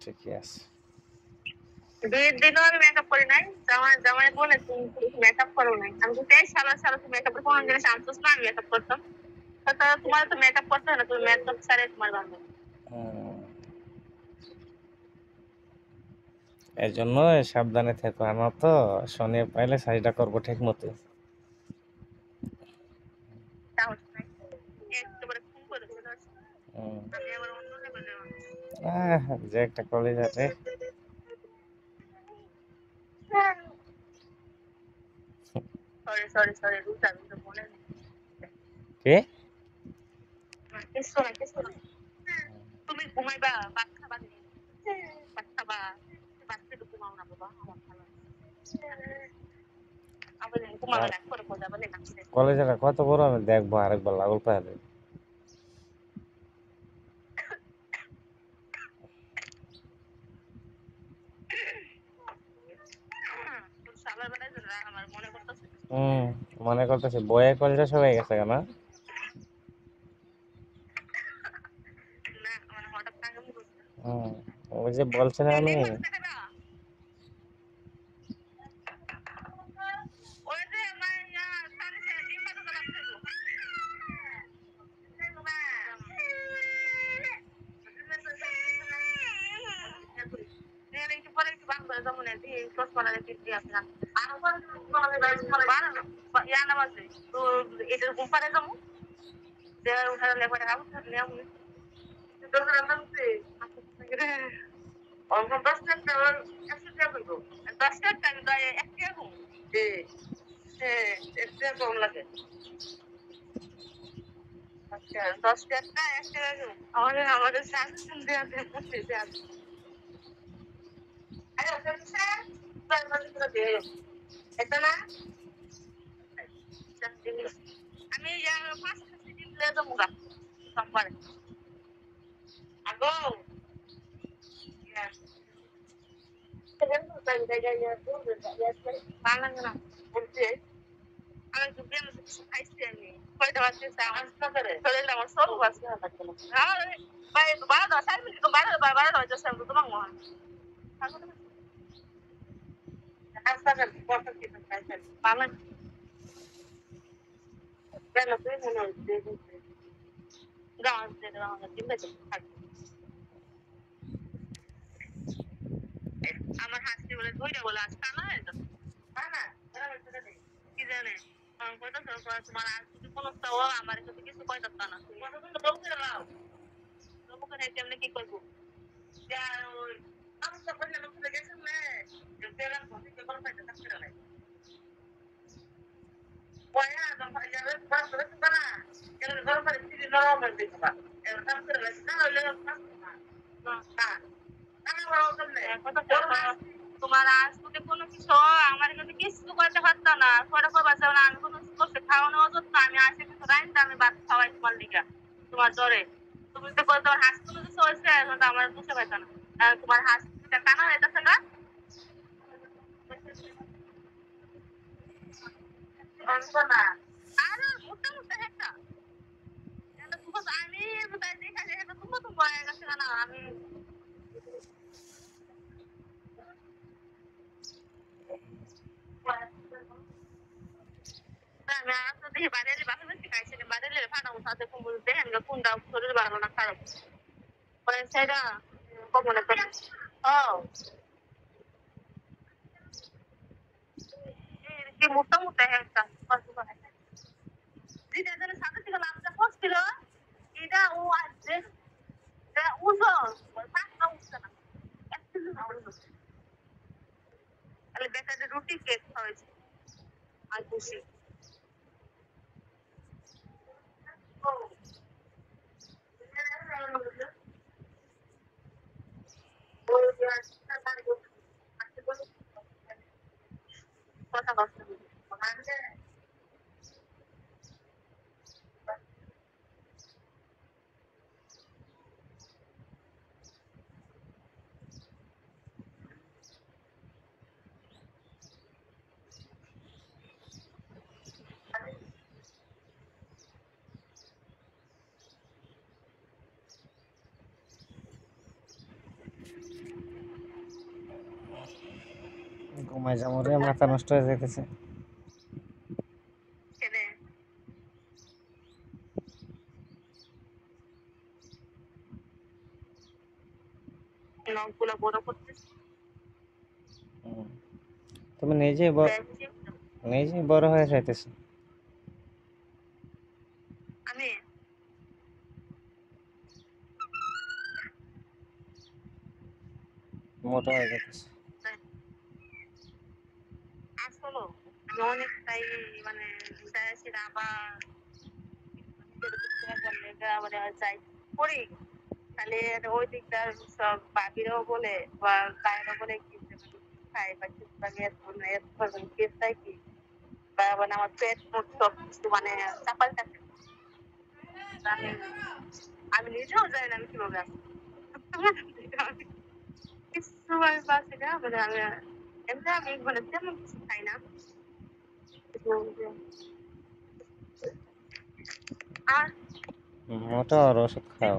ঠিকই আছে। বিয়ের দিনও আমি মেকআপ করি নাই। জামাই বলে তুমি মেকআপ করো নাই। আমি বলছি এই শালা তুমি মেকআপের কোন জিনিস আনছোস না, আমি মেকআপ করতাম। তোমার তো মেকআপ করতে হয় না, তুমি মেকআপ ছাড়াই তোমার বান্ধব। এই জন্য সাবধানে থেকো। আমার তো শনি পাইলে শাড়িটা করবো ঠিক মতো। যে একটা কলেজ আছে। কে? তুমি ঘুমাইবা, ভাত খাবা, ভাত খাবা, বাচ্চা একটু ঘুমাও না বাবা, আমার ভালো কলেজটা কত বড় আমি দেখবো আরেকবার লাগল পাহাড়ে। মনে করতেছি বয়ে কলেজটা সবাই গেছে কেন? ওই যে বলছিলাম আমি আমাদের আমি সোমবার আগো বলছে আমি দুপুরে কিছু খাইছি, আমি কয়টা বাজছে আমার শরীরে আমার সব বাজছে বারোটা 4 মিনিট বারোটা বাজছে তোমার মহান পালন কেন তুই মনে হচ্ছে আমার হাসি বলে দুইটা বলে আজ কানা হয়ে যাচ্ছে কি জানে তোমার আর যদি কোনো আমার কাছে কিছু কয়টা না কেমনে কি করবো তোমার আজ যদি কোনো কিছু আমার কাছে কিছু করতে পারতো না, কটা করবা না, আমি কোনো বসে খাওয়ানো যত আমি আসে কিছু রাইন আমি ভাত খাওয়াই তোমার লিগা তোমার জ্বরে। তুমি তো বলতো হাঁস কোনো কিছু হয়েছে, এখন তো আমার বুঝতে পারতো না। তোমার হাঁস কানা হয়ে যাচ্ছে না আর মোটা মোটা একটা আমি দেখা তুমি তো বয়ে গেছে না আমি বাড়িতে বাপের বাড়ি খাইছি বাড়িতে ফাটাম সাথে কুমড়ো দেখেন কোনটা শরীর ভালো না খারাপ সেটা মনে করেন কি মোটা মোটা একটা সাথে থেকে লাভটা করছিল এটা ও আসছে ওজন পাঁচটা উঠছে না তাহলে বেটাদের রুটি কেক হয়েছে আর খুশি কথা কষ্ট ঘুমাই যাবো রে, মাথা নষ্ট হয়ে যাইতেছে। ছেলে নখগুলো বড় করতেছে। হুম। তুমি দেখছি নিজেই বড় হয়ে যাইতেছো। আমি মোটা হয়ে যাইতেছো। আসলো আমি অনেকটাই মানে চাইছি না বা মানে যাই করি তাহলে ওই দিকটার সব বাকিরাও বলে বা গায়েরা বলে কি যে মানে খাই বা কিছু আমি এত করবেন কেসটাই কি বা মানে আমার পেট মুখ সব কিছু মানে চাপাল থাকে। আমি আমি নিজেও জানি না আমি কিভাবে আছি। আমি কিছু আমি পাচ্ছি না মানে আমি এমনি আমি মানে তেমন কিছু খাই না। আর মোটা আর ওষুধ খাও।